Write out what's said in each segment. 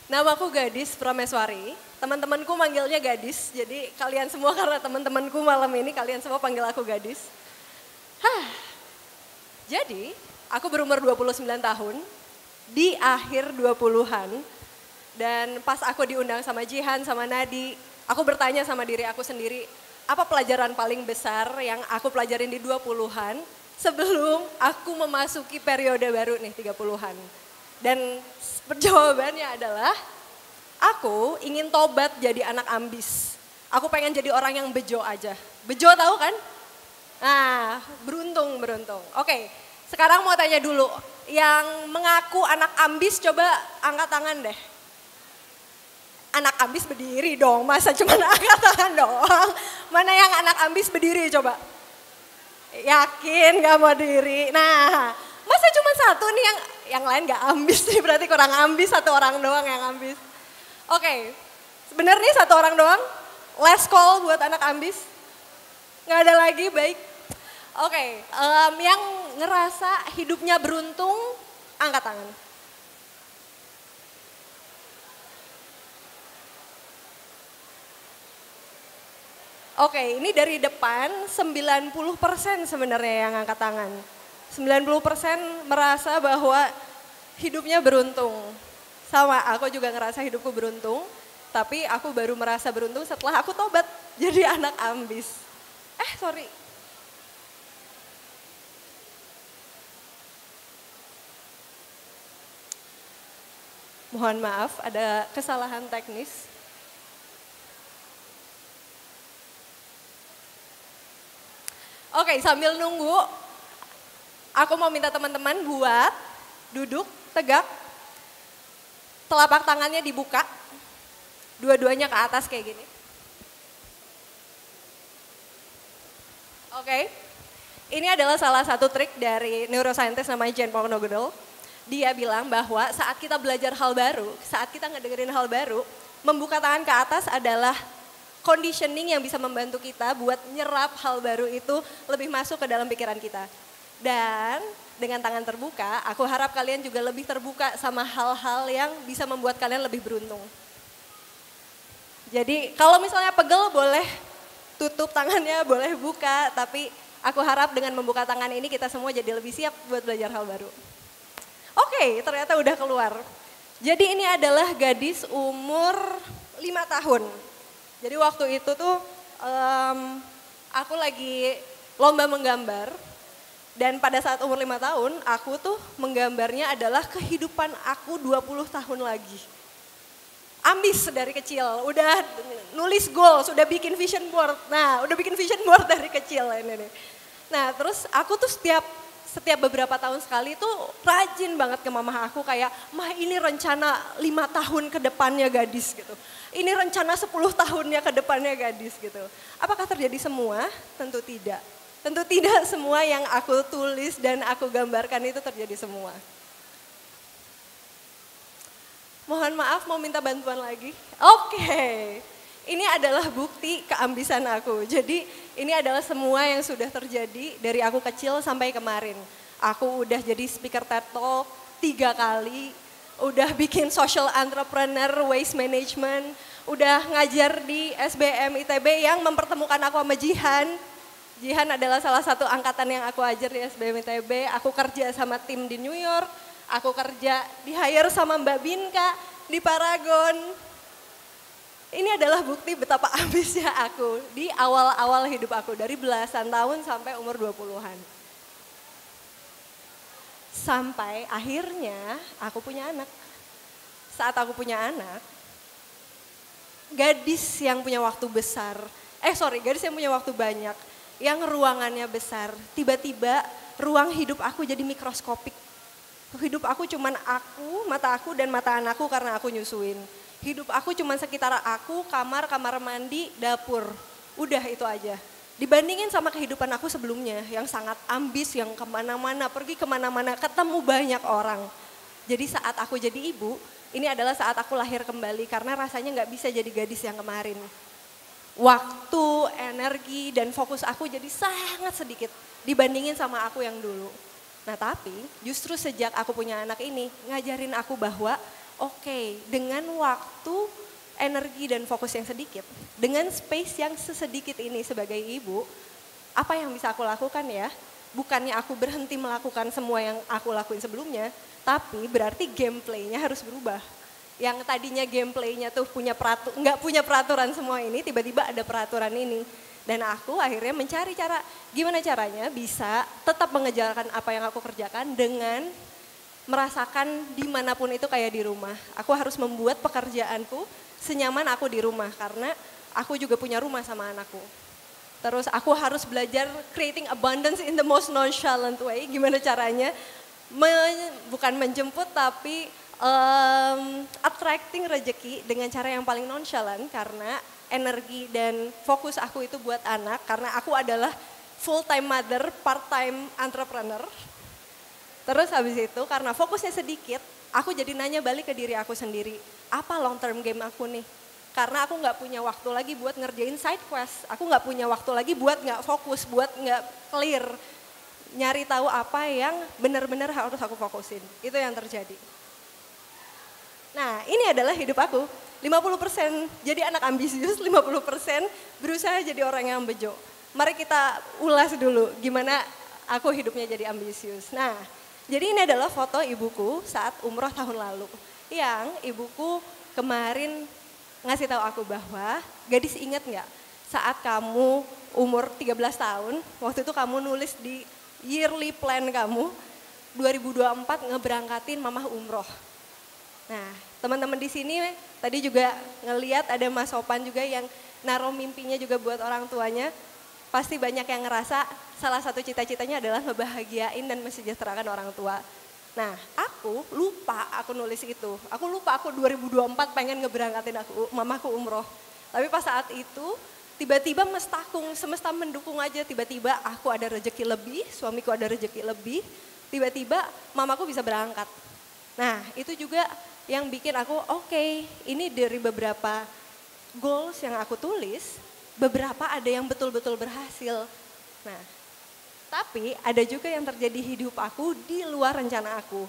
Namaku Gadis Prameswari, teman-temanku manggilnya Gadis, jadi kalian semua karena teman-temanku malam ini kalian semua panggil aku Gadis. Jadi aku berumur 29 tahun, di akhir 20-an, dan pas aku diundang sama Jihan, sama Nadi, aku bertanya sama diri aku sendiri, apa pelajaran paling besar yang aku pelajarin di 20-an sebelum aku memasuki periode baru nih 30-an. Dan jawabannya adalah aku ingin tobat jadi anak ambis. Aku pengen jadi orang yang bejo aja. Bejo tahu kan? Nah, beruntung. Oke, sekarang mau tanya dulu. Yang mengaku anak ambis coba angkat tangan deh. Anak ambis berdiri dong, masa cuma angkat tangan doang. Mana yang anak ambis berdiri coba? Yakin gak mau diri? Nah, masa cuma satu nih yang lain gak ambis nih, berarti kurang ambis, satu orang doang yang ambis. Oke, bener nih satu orang doang? Last call buat anak ambis? Gak ada lagi, baik. Oke, yang ngerasa hidupnya beruntung, angkat tangan. Oke, ini dari depan 90% sebenarnya yang angkat tangan. 90% merasa bahwa hidupnya beruntung. Sama, aku juga ngerasa hidupku beruntung, tapi aku baru merasa beruntung setelah aku tobat jadi anak ambis. Sorry. Mohon maaf, ada kesalahan teknis. Oke, sambil nunggu, aku mau minta teman-teman buat duduk tegak, telapak tangannya dibuka, dua-duanya ke atas kayak gini. Oke, ini adalah salah satu trik dari neuroscientist namanya Jen Pongnogedel. Dia bilang bahwa saat kita belajar hal baru, saat kita ngedengerin hal baru, membuka tangan ke atas adalah conditioning yang bisa membantu kita buat nyerap hal baru itu lebih masuk ke dalam pikiran kita. Dan dengan tangan terbuka, aku harap kalian juga lebih terbuka sama hal-hal yang bisa membuat kalian lebih beruntung. Jadi kalau misalnya pegel boleh tutup tangannya, boleh buka, tapi aku harap dengan membuka tangan ini kita semua jadi lebih siap buat belajar hal baru. Oke, ternyata udah keluar. Jadi ini adalah gadis umur 5 tahun. Jadi waktu itu tuh aku lagi lomba menggambar dan pada saat umur 5 tahun aku tuh menggambarnya adalah kehidupan aku 20 tahun lagi. Ambis dari kecil, udah nulis goals, udah bikin vision board. Nah udah bikin vision board dari kecil ini nih. Nah terus aku tuh setiap beberapa tahun sekali tuh rajin banget ke mama aku kayak, "Mah ini rencana 5 tahun ke depannya gadis," gitu. "Ini rencana 10 tahunnya ke depannya gadis," gitu. Apakah terjadi semua? Tentu tidak. Tentu tidak semua yang aku tulis dan aku gambarkan itu terjadi semua. Mohon maaf mau minta bantuan lagi. Oke. Ini adalah bukti keambisan aku. Jadi ini adalah semua yang sudah terjadi dari aku kecil sampai kemarin. Aku udah jadi speaker TED Talk 3 kali, udah bikin social entrepreneur, waste management, udah ngajar di SBM ITB yang mempertemukan aku sama Jihan. Jihan adalah salah satu angkatan yang aku ajar di SBM ITB. Aku kerja sama tim di New York, aku kerja di hire sama Mbak Binka di Paragon. Ini adalah bukti betapa ambisnya aku di awal-awal hidup aku dari belasan tahun sampai umur 20-an. Sampai akhirnya aku punya anak. Saat aku punya anak, gadis yang punya waktu besar, gadis yang punya waktu banyak, yang ruangannya besar, tiba-tiba ruang hidup aku jadi mikroskopik. Hidup aku cuman aku, mata aku dan mata anakku karena aku nyusuin. Hidup aku cuma sekitar aku, kamar mandi, dapur. Udah itu aja. Dibandingin sama kehidupan aku sebelumnya yang sangat ambis, yang kemana-mana, pergi kemana-mana, ketemu banyak orang. Jadi saat aku jadi ibu, ini adalah saat aku lahir kembali karena rasanya gak bisa jadi gadis yang kemarin. Waktu, energi, dan fokus aku jadi sangat sedikit dibandingin sama aku yang dulu. Nah tapi justru sejak aku punya anak ini ngajarin aku bahwa oke, dengan waktu, energi dan fokus yang sedikit, dengan space yang sesedikit ini sebagai ibu, apa yang bisa aku lakukan ya? Bukannya aku berhenti melakukan semua yang aku lakuin sebelumnya, tapi berarti gameplaynya harus berubah. Yang tadinya gameplaynya tuh nggak punya peraturan semua ini, tiba-tiba ada peraturan ini. Dan aku akhirnya mencari cara, gimana caranya bisa tetap mengejarkan apa yang aku kerjakan dengan merasakan dimanapun itu kayak di rumah. Aku harus membuat pekerjaanku senyaman aku di rumah karena aku juga punya rumah sama anakku. Terus aku harus belajar creating abundance in the most nonchalant way. Gimana caranya? Bukan menjemput tapi attracting rezeki dengan cara yang paling nonchalant karena energi dan fokus aku itu buat anak karena aku adalah full time mother, part time entrepreneur. Terus habis itu karena fokusnya sedikit, aku jadi nanya balik ke diri aku sendiri, apa long term game aku nih? Karena aku nggak punya waktu lagi buat ngerjain side quest, aku nggak punya waktu lagi buat nggak fokus, buat nggak clear, nyari tahu apa yang benar-benar harus aku fokusin. Itu yang terjadi. Nah ini adalah hidup aku, 50% jadi anak ambisius, 50% berusaha jadi orang yang bejo. Mari kita ulas dulu gimana aku hidupnya jadi ambisius. Nah, jadi ini adalah foto ibuku saat umroh tahun lalu. Yang ibuku kemarin ngasih tahu aku bahwa, gadis ingat nggak saat kamu umur 13 tahun, waktu itu kamu nulis di yearly plan kamu, 2024 ngeberangkatin mamah umroh. Nah teman-teman di sini tadi juga ngeliat ada Mas Sopan juga yang naruh mimpinya juga buat orang tuanya. Pasti banyak yang ngerasa salah satu cita-citanya adalah ngebahagiain dan mensejahterakan orang tua. Nah aku lupa aku nulis itu. Aku lupa aku 2024 pengen ngeberangkatin mamaku umroh. Tapi pas saat itu tiba-tiba semesta mendukung aja. Tiba-tiba aku ada rezeki lebih, suamiku ada rezeki lebih. Tiba-tiba mamaku bisa berangkat. Nah itu juga yang bikin aku oke, ini dari beberapa goals yang aku tulis. Beberapa ada yang betul-betul berhasil. Nah, tapi ada juga yang terjadi hidup aku di luar rencana aku.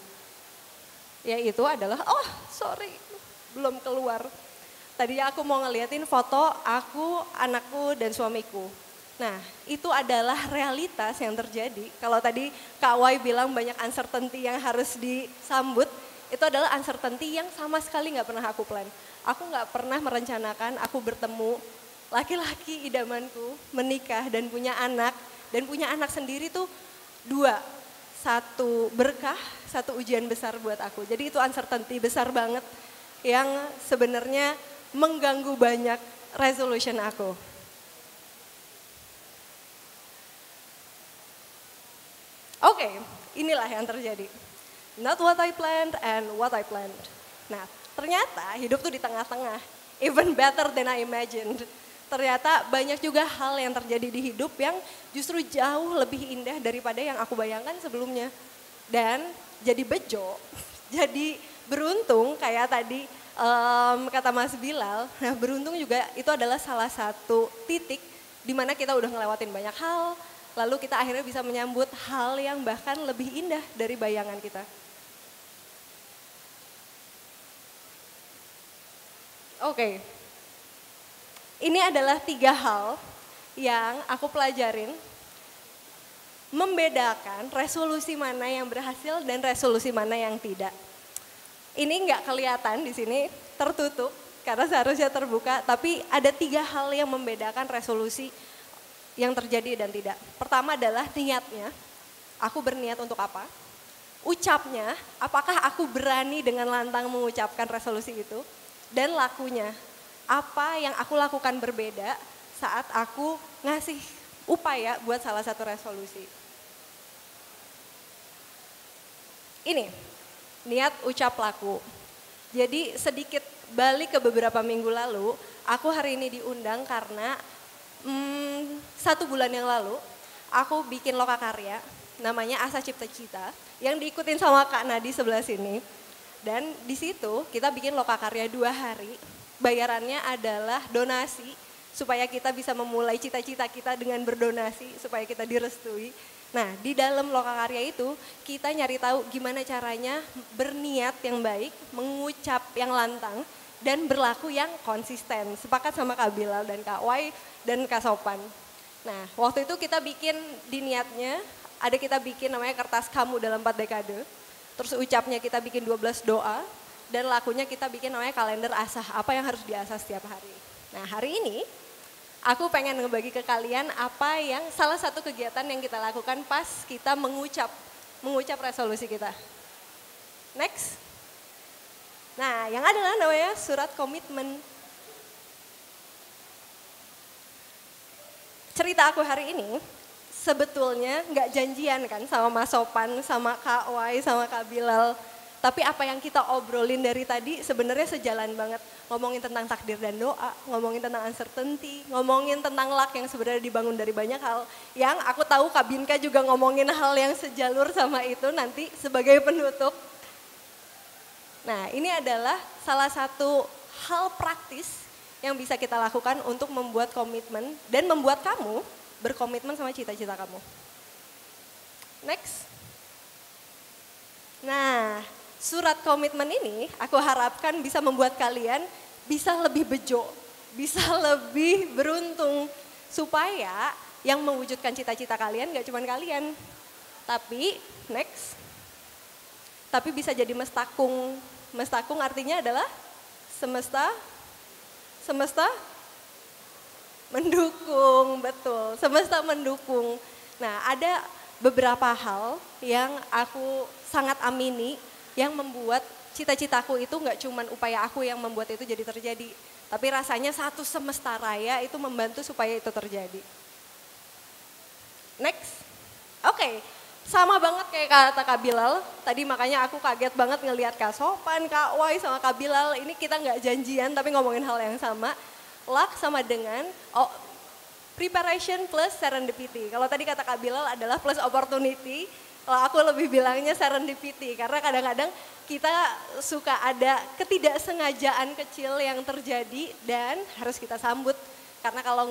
Yaitu adalah, belum keluar. Tadi aku mau ngeliatin foto aku, anakku, dan suamiku. Nah, itu adalah realitas yang terjadi. Kalau tadi Kak Wai bilang banyak uncertainty yang harus disambut, itu adalah uncertainty yang sama sekali gak pernah aku plan. Aku gak pernah merencanakan aku bertemu laki-laki idamanku menikah dan punya anak sendiri tuh 2, 1 berkah, 1 ujian besar buat aku. Jadi itu uncertainty besar banget yang sebenarnya mengganggu banyak resolution aku. Oke, inilah yang terjadi. Not what I planned and what I planned. Nah, ternyata hidup tuh di tengah-tengah. Even better than I imagined. Ternyata banyak juga hal yang terjadi di hidup yang justru jauh lebih indah daripada yang aku bayangkan sebelumnya. Dan jadi bejo, jadi beruntung kayak tadi kata Mas Bilal, nah beruntung juga itu adalah salah satu titik di mana kita udah ngelewatin banyak hal, lalu kita akhirnya bisa menyambut hal yang bahkan lebih indah dari bayangan kita. Oke. Ini adalah 3 hal yang aku pelajarin membedakan resolusi mana yang berhasil dan resolusi mana yang tidak. Ini nggak kelihatan di sini, tertutup karena seharusnya terbuka, tapi ada 3 hal yang membedakan resolusi yang terjadi dan tidak. Pertama adalah niatnya, aku berniat untuk apa? Ucapnya, apakah aku berani dengan lantang mengucapkan resolusi itu? Dan lakunya, apa yang aku lakukan berbeda saat aku ngasih upaya buat salah satu resolusi. Ini, niat, ucap, laku. Jadi sedikit balik ke beberapa minggu lalu, aku hari ini diundang karena 1 bulan yang lalu aku bikin lokakarya namanya Asa Cipta Cita yang diikutin sama Kak Nadi sebelah sini. Dan di situ kita bikin lokakarya 2 hari. Bayarannya adalah donasi supaya kita bisa memulai cita-cita kita dengan berdonasi supaya kita direstui. Nah, di dalam lokakarya itu kita nyari tahu gimana caranya berniat yang baik, mengucap yang lantang, dan berlaku yang konsisten. Sepakat sama Kak Bilal dan Kak Wai dan Kak Sopan. Nah, waktu itu kita bikin di niatnya, kita bikin namanya kertas kamu dalam 4 dekade. Terus ucapnya kita bikin 12 doa, dan lakunya kita bikin namanya kalender asah, apa yang harus diasah setiap hari. Nah, hari ini aku pengen ngebagi ke kalian apa yang salah satu kegiatan yang kita lakukan pas kita mengucap resolusi kita. Next. Nah, yang adalah namanya surat komitmen. Cerita aku hari ini sebetulnya nggak janjian kan sama Mas Sopan, sama Kak Wai, sama Kak Bilal. Tapi apa yang kita obrolin dari tadi sebenarnya sejalan banget. Ngomongin tentang takdir dan doa, ngomongin tentang uncertainty, ngomongin tentang luck yang sebenarnya dibangun dari banyak hal. Yang aku tahu Kak Binka juga ngomongin hal yang sejalur sama itu nanti sebagai penutup. Nah, ini adalah salah satu hal praktis yang bisa kita lakukan untuk membuat komitmen dan membuat kamu berkomitmen sama cita-cita kamu. Next. Nah, surat komitmen ini aku harapkan bisa membuat kalian bisa lebih bejo, bisa lebih beruntung supaya yang mewujudkan cita-cita kalian gak cuma kalian. Tapi, next. Tapi bisa jadi mestakung. Mestakung artinya adalah semesta mendukung, betul. Semesta mendukung. Nah, ada beberapa hal yang aku sangat amini yang membuat cita-citaku itu nggak cuma upaya aku yang membuat itu jadi terjadi. Tapi rasanya satu semesta raya itu membantu supaya itu terjadi. Next. Oke. Sama banget kayak kata Kak Bilal, tadi makanya aku kaget banget ngelihat Kak Sopan, Kak Wai sama Kak Bilal, ini kita nggak janjian tapi ngomongin hal yang sama. Luck sama dengan preparation plus serendipity. Kalau tadi kata Kak Bilal adalah plus opportunity, kalau aku lebih bilangnya serendipity. Karena kadang-kadang kita suka ada ketidaksengajaan kecil yang terjadi dan harus kita sambut. Karena kalau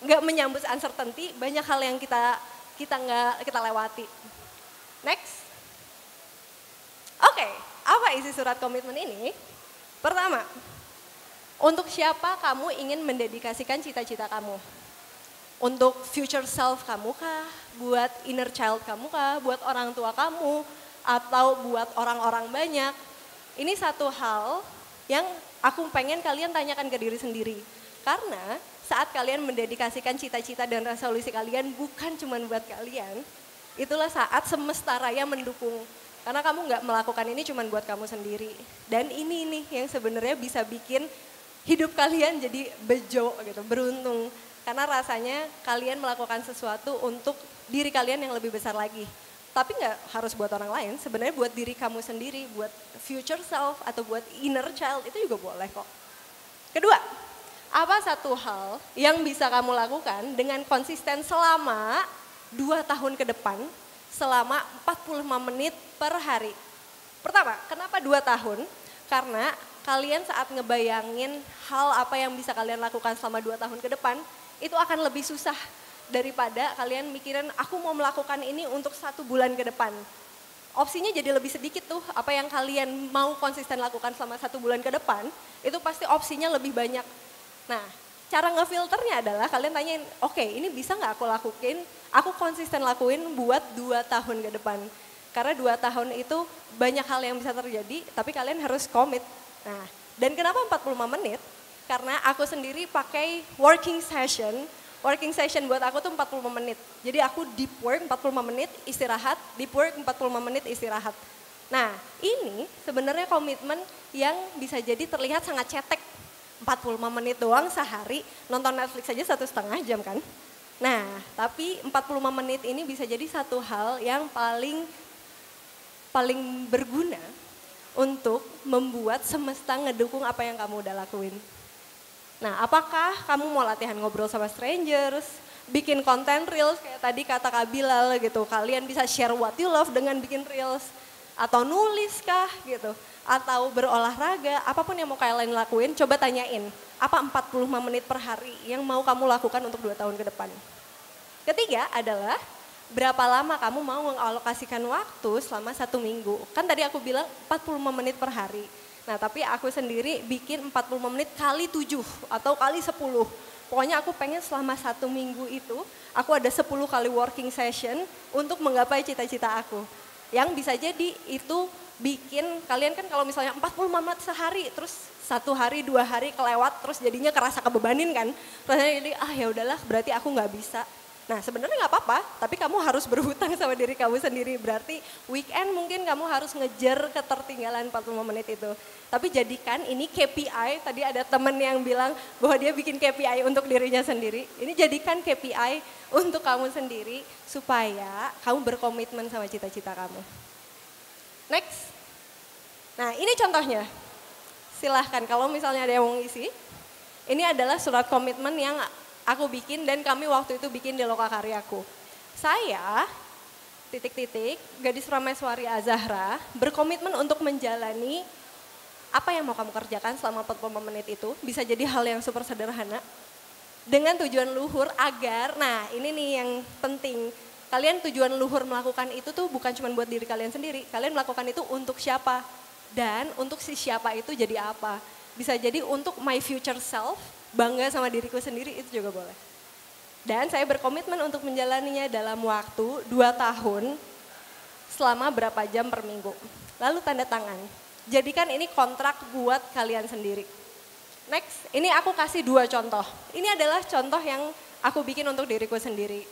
nggak menyambut uncertainty, banyak hal yang kita lewati. Next. Oke, apa isi surat komitmen ini? Pertama, untuk siapa kamu ingin mendedikasikan cita-cita kamu? Untuk future self kamu kah? Buat inner child kamu kah? Buat orang tua kamu? Atau buat orang-orang banyak? Ini satu hal yang aku pengen kalian tanyakan ke diri sendiri. Karena saat kalian mendedikasikan cita-cita dan resolusi kalian bukan cuma buat kalian, itulah saat semesta raya mendukung. Karena kamu nggak melakukan ini cuma buat kamu sendiri. Dan ini nih yang sebenarnya bisa bikin hidup kalian jadi bejo gitu, beruntung. Karena rasanya kalian melakukan sesuatu untuk diri kalian yang lebih besar lagi. Tapi nggak harus buat orang lain, sebenarnya buat diri kamu sendiri, buat future self atau buat inner child itu juga boleh kok. Kedua, apa satu hal yang bisa kamu lakukan dengan konsisten selama 2 tahun ke depan, selama 45 menit per hari? Pertama, kenapa 2 tahun? Karena kalian saat ngebayangin hal apa yang bisa kalian lakukan selama 2 tahun ke depan, itu akan lebih susah daripada kalian mikirin aku mau melakukan ini untuk 1 bulan ke depan. Opsinya jadi lebih sedikit tuh, apa yang kalian mau konsisten lakukan selama 1 bulan ke depan, itu pasti opsinya lebih banyak. Nah, cara ngefilternya adalah kalian tanyain, oke, ini bisa nggak aku lakuin, aku konsisten lakuin buat 2 tahun ke depan. Karena 2 tahun itu banyak hal yang bisa terjadi, tapi kalian harus komit. Nah, dan kenapa 45 menit? Karena aku sendiri pakai working session. Working session buat aku tuh 45 menit. Jadi aku deep work 45 menit, istirahat, deep work 45 menit, istirahat. Nah, ini sebenarnya komitmen yang bisa jadi terlihat sangat cetek. 45 menit doang sehari, nonton Netflix aja 1,5 jam kan. Nah, tapi 45 menit ini bisa jadi satu hal yang paling berguna untuk membuat semesta ngedukung apa yang kamu udah lakuin. Nah, apakah kamu mau latihan ngobrol sama strangers, bikin konten reels kayak tadi kata Kak Bilal gitu, kalian bisa share what you love dengan bikin reels, atau nulis kah gitu, atau berolahraga, apapun yang mau kalian lakuin, coba tanyain, apa 45 menit per hari yang mau kamu lakukan untuk 2 tahun ke depan. Ketiga adalah, berapa lama kamu mau mengalokasikan waktu selama 1 minggu. Kan tadi aku bilang 45 menit per hari. Nah tapi aku sendiri bikin 45 menit kali 7 atau kali 10. Pokoknya aku pengen selama 1 minggu itu aku ada 10 kali working session untuk menggapai cita-cita aku. Yang bisa jadi itu bikin kalian kan kalau misalnya 45 menit sehari terus 1 hari 2 hari kelewat terus jadinya kerasa kebebanin kan. Rasanya jadi ya udahlah berarti aku nggak bisa. Nah sebenarnya nggak apa-apa, tapi kamu harus berhutang sama diri kamu sendiri. Berarti weekend mungkin kamu harus ngejar ketertinggalan 45 menit itu. Tapi jadikan ini KPI, tadi ada temen yang bilang bahwa dia bikin KPI untuk dirinya sendiri. Ini jadikan KPI untuk kamu sendiri supaya kamu berkomitmen sama cita-cita kamu. Next. Nah ini contohnya, silahkan kalau misalnya ada yang mau ngisi. Ini adalah surat komitmen yang aku bikin dan kami waktu itu bikin di Lokakaryaku. Saya, gadis Prameswari Azahra, berkomitmen untuk menjalani apa yang mau kamu kerjakan selama 45 menit itu. Bisa jadi hal yang super sederhana. Dengan tujuan luhur agar, nah ini nih yang penting. Kalian tujuan luhur melakukan itu tuh bukan cuma buat diri kalian sendiri. Kalian melakukan itu untuk siapa. Dan untuk si siapa itu jadi apa. Bisa jadi untuk my future self, bangga sama diriku sendiri itu juga boleh. Dan saya berkomitmen untuk menjalaninya dalam waktu 2 tahun selama berapa jam per minggu. Lalu tanda tangan. Jadikan ini kontrak buat kalian sendiri. Next, ini aku kasih 2 contoh. Ini adalah contoh yang aku bikin untuk diriku sendiri.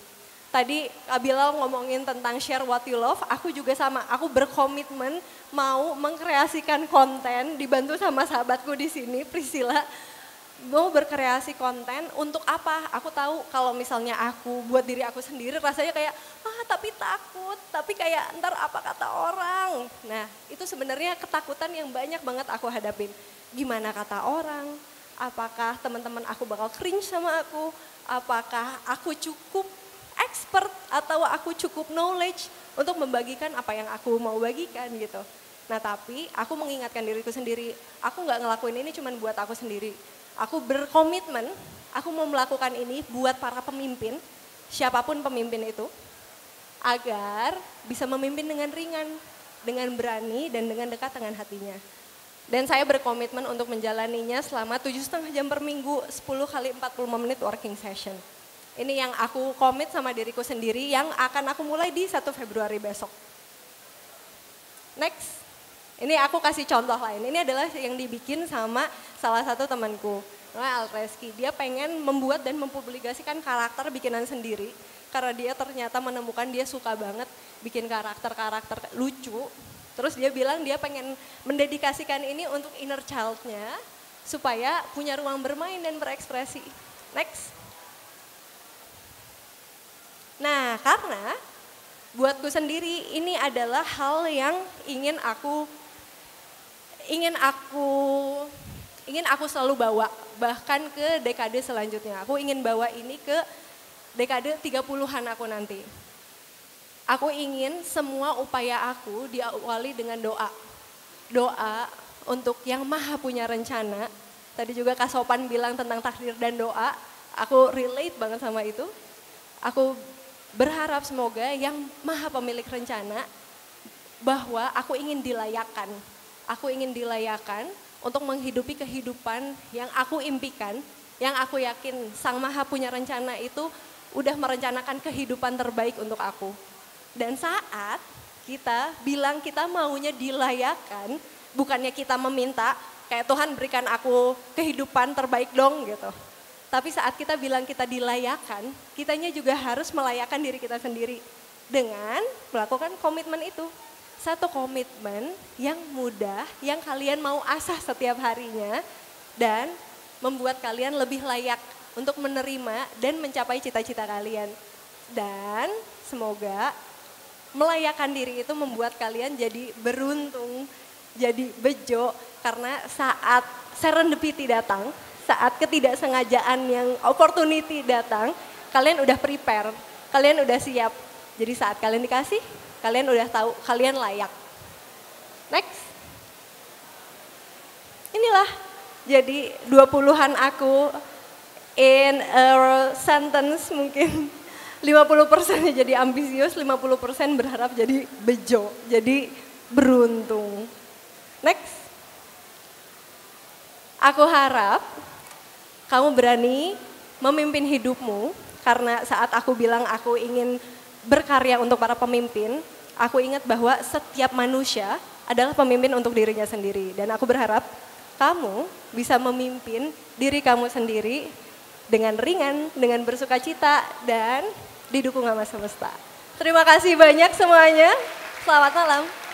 Tadi Kak Bilal ngomongin tentang share what you love, aku juga sama. Aku berkomitmen mau mengkreasikan konten dibantu sama sahabatku di sini, Priscilla. Mau berkreasi konten untuk apa? Aku tahu kalau misalnya aku buat diri aku sendiri rasanya kayak tapi takut, tapi kayak ntar apa kata orang. Nah itu sebenarnya ketakutan yang banyak banget aku hadapin. Gimana kata orang? Apakah teman-teman aku bakal cringe sama aku? Apakah aku cukup expert atau aku cukup knowledge untuk membagikan apa yang aku mau bagikan gitu. Nah tapi aku mengingatkan diriku sendiri, aku gak ngelakuin ini cuma buat aku sendiri. Aku berkomitmen, aku mau melakukan ini buat para pemimpin, siapapun pemimpin itu, agar bisa memimpin dengan ringan, dengan berani dan dengan dekat dengan hatinya. Dan saya berkomitmen untuk menjalaninya selama 7,5 jam per minggu, 10 kali 45 menit working session. Ini yang aku komit sama diriku sendiri yang akan aku mulai di 1 Februari besok. Next. Ini aku kasih contoh lain, ini adalah yang dibikin sama salah satu temanku, namanya Alreski. Dia pengen membuat dan mempublikasikan karakter bikinan sendiri, karena dia ternyata menemukan dia suka banget bikin karakter-karakter lucu. Terus dia bilang dia pengen mendedikasikan ini untuk inner child-nya, supaya punya ruang bermain dan berekspresi. Next. Nah karena buatku sendiri ini adalah hal yang ingin aku selalu bawa bahkan ke dekade selanjutnya. Aku ingin bawa ini ke dekade 30-an aku nanti. Aku ingin semua upaya aku diawali dengan doa. Doa untuk yang maha punya rencana. Tadi juga Kak Sopan bilang tentang takdir dan doa. Aku relate banget sama itu. Aku berharap semoga yang maha pemilik rencana bahwa aku ingin dilayakkan. Aku ingin dilayakkan untuk menghidupi kehidupan yang aku impikan, yang aku yakin Sang Maha punya rencana itu udah merencanakan kehidupan terbaik untuk aku. Dan saat kita bilang kita maunya dilayakkan, bukannya kita meminta kayak Tuhan berikan aku kehidupan terbaik dong gitu. Tapi saat kita bilang kita dilayakkan, kitanya juga harus melayakkan diri kita sendiri dengan melakukan komitmen itu. Satu komitmen yang mudah, yang kalian mau asah setiap harinya dan membuat kalian lebih layak untuk menerima dan mencapai cita-cita kalian. Dan semoga melayakkan diri itu membuat kalian jadi beruntung, jadi bejo karena saat serendipity datang, saat ketidaksengajaan yang opportunity datang, kalian udah prepare, kalian udah siap. Jadi saat kalian dikasih, kalian udah tahu kalian layak. Next. Inilah jadi 20-an aku in a sentence mungkin. 50% jadi ambisius, 50% berharap jadi bejo, jadi beruntung. Next. Aku harap kamu berani memimpin hidupmu, karena saat aku bilang aku ingin berkarya untuk para pemimpin, aku ingat bahwa setiap manusia adalah pemimpin untuk dirinya sendiri. Dan aku berharap kamu bisa memimpin diri kamu sendiri dengan ringan, dengan bersuka cita, dan didukung sama semesta. Terima kasih banyak semuanya. Selamat malam.